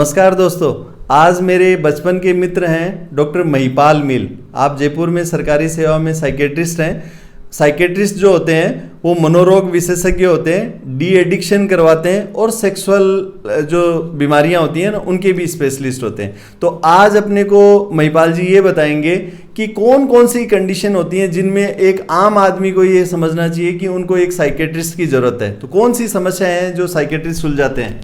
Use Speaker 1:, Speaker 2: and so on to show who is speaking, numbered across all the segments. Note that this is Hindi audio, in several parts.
Speaker 1: नमस्कार दोस्तों, आज मेरे बचपन के मित्र हैं डॉक्टर महिपाल मील। आप जयपुर में सरकारी सेवा में साइकेट्रिस्ट हैं। साइकेट्रिस्ट जो होते हैं वो मनोरोग विशेषज्ञ होते हैं, डी एडिक्शन करवाते हैं और सेक्सुअल जो बीमारियां होती हैं ना उनके भी स्पेशलिस्ट होते हैं। तो आज अपने को महिपाल जी ये बताएंगे कि कौन कौन सी कंडीशन होती हैं जिनमें एक आम आदमी को ये समझना चाहिए कि उनको एक साइकेट्रिस्ट की ज़रूरत है। तो कौन सी समस्याएं हैं जो साइकेट्रिस्ट सुलझाते हैं?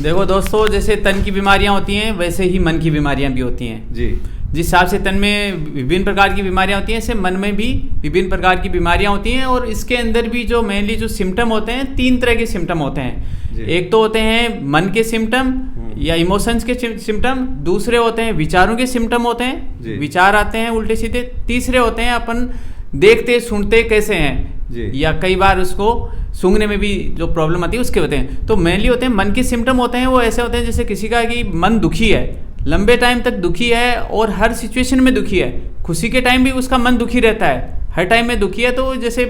Speaker 2: देखो दोस्तों, जैसे तन की बीमारियां होती हैं वैसे ही मन की बीमारियां भी होती हैं
Speaker 1: जी।
Speaker 2: जिस हिसाब से तन में विभिन्न प्रकार की बीमारियां होती हैं ऐसे मन में भी विभिन्न प्रकार की बीमारियां होती हैं। और इसके अंदर भी जो मेनली जो सिम्टम होते हैं, 3 तरह के सिम्टम होते हैं। एक तो होते हैं मन के सिम्टम या इमोशंस के सिम्टम, दूसरे होते हैं विचारों के सिम्टम होते हैं, विचार आते हैं उल्टे सीधे, तीसरे होते हैं अपन देखते सुनते कैसे हैं या कई बार उसको सूंघने में भी जो प्रॉब्लम आती है उसके होते हैं। तो मेनली होते हैं मन के सिम्टम होते हैं, वो ऐसे होते हैं जैसे किसी का कि मन दुखी है, लंबे टाइम तक दुखी है और हर सिचुएशन में दुखी है। खुशी के टाइम भी उसका मन दुखी रहता है, हर टाइम में दुखी है, तो जैसे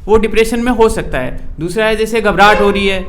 Speaker 2: वो डिप्रेशन में हो सकता है। दूसरा है जैसे घबराहट हो रही है,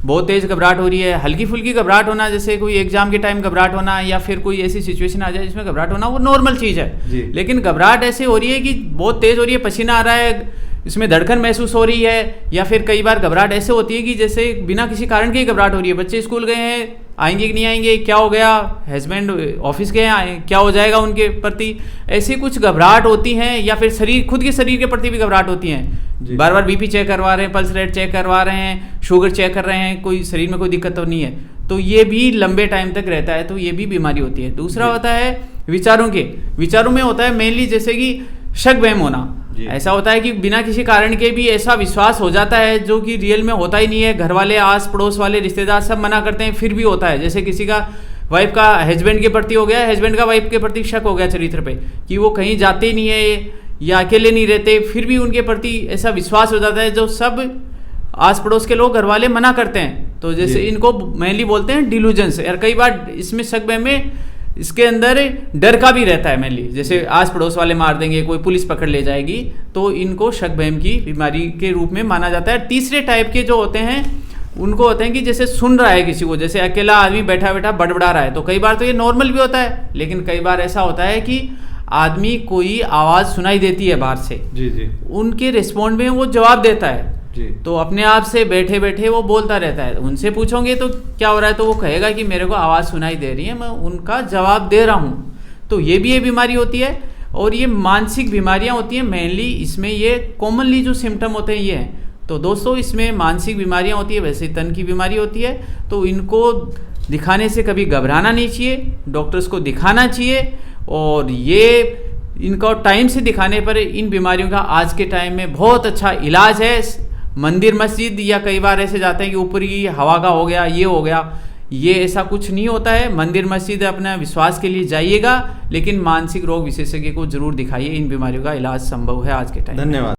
Speaker 2: बहुत तेज घबराहट हो रही है, हल्की फुल्की घबराहट होना, जैसे कोई एग्जाम के टाइम घबराहट होना या फिर कोई ऐसी सिचुएशन आ जाए जिसमें घबराहट होना, वो नॉर्मल चीज़ है। लेकिन घबराहट ऐसे हो रही है कि बहुत तेज हो रही है, पसीना आ रहा है, इसमें धड़कन महसूस हो रही है, या फिर कई बार घबराहट ऐसे होती है कि जैसे बिना किसी कारण के ही घबराहट हो रही है। बच्चे स्कूल गए हैं, आएंगे कि नहीं आएंगे, क्या हो गया, हस्बैंड ऑफिस गए हैं, क्या हो जाएगा उनके प्रति, ऐसी कुछ घबराहट होती हैं। या फिर शरीर, खुद के शरीर के प्रति भी घबराहट होती हैं। बार बार बीपी चेक करवा रहे हैं, पल्स रेट चेक करवा रहे हैं, शुगर चेक कर रहे हैं, कोई शरीर में कोई दिक्कत तो नहीं है, तो ये भी लंबे टाइम तक रहता है, तो ये भी बीमारी होती है। दूसरा होता है विचारों में होता है मेनली जैसे कि शक वहम होना। ऐसा होता है कि बिना किसी कारण के भी ऐसा विश्वास हो जाता है जो कि रियल में होता ही नहीं है। घर वाले, आस पड़ोस वाले, रिश्तेदार सब मना करते हैं, फिर भी होता है। जैसे किसी का वाइफ का हस्बैंड के प्रति हो गया, हस्बैंड का वाइफ के प्रति शक हो गया चरित्र पे कि वो कहीं जाते ही नहीं है या अकेले नहीं रहते, फिर भी उनके प्रति ऐसा विश्वास हो जाता है जो सब आस पड़ोस के लोग, घर वाले मना करते हैं। तो जैसे इनको मेनली बोलते हैं डिलूजन्स। और कई बार इसमें शक में इसके अंदर डर का भी रहता है मेनली, जैसे आस पड़ोस वाले मार देंगे, कोई पुलिस पकड़ ले जाएगी, तो इनको शक वहम की बीमारी के रूप में माना जाता है। तीसरे टाइप के जो होते हैं उनको होते हैं कि जैसे सुन रहा है किसी को, जैसे अकेला आदमी बैठा बैठा बड़बड़ा रहा है, तो कई बार तो ये नॉर्मल भी होता है, लेकिन कई बार ऐसा होता है कि आदमी कोई आवाज़ सुनाई देती है बाहर से, उनके रिस्पॉन्ड में वो जवाब देता है, तो अपने आप से बैठे बैठे वो बोलता रहता है। उनसे पूछोगे तो क्या हो रहा है, तो वो कहेगा कि मेरे को आवाज़ सुनाई दे रही है, मैं उनका जवाब दे रहा हूँ। तो ये भी ये बीमारी होती है। और ये मानसिक बीमारियाँ होती हैं मेनली, इसमें ये कॉमनली जो सिम्टम होते हैं ये हैं। तो दोस्तों, इसमें मानसिक बीमारियाँ होती है, वैसे तन की बीमारी होती है, तो इनको दिखाने से कभी घबराना नहीं चाहिए, डॉक्टर्स को दिखाना चाहिए। और ये इनको टाइम से दिखाने पर इन बीमारियों का आज के टाइम में बहुत अच्छा इलाज है। मंदिर मस्जिद या कई बार ऐसे जाते हैं कि ऊपरी हवा का हो गया, ये हो गया, ये ऐसा कुछ नहीं होता है। मंदिर मस्जिद अपना विश्वास के लिए जाइएगा, लेकिन मानसिक रोग विशेषज्ञ को जरूर दिखाइए, इन बीमारियों का इलाज संभव है आज के टाइम।
Speaker 1: धन्यवाद।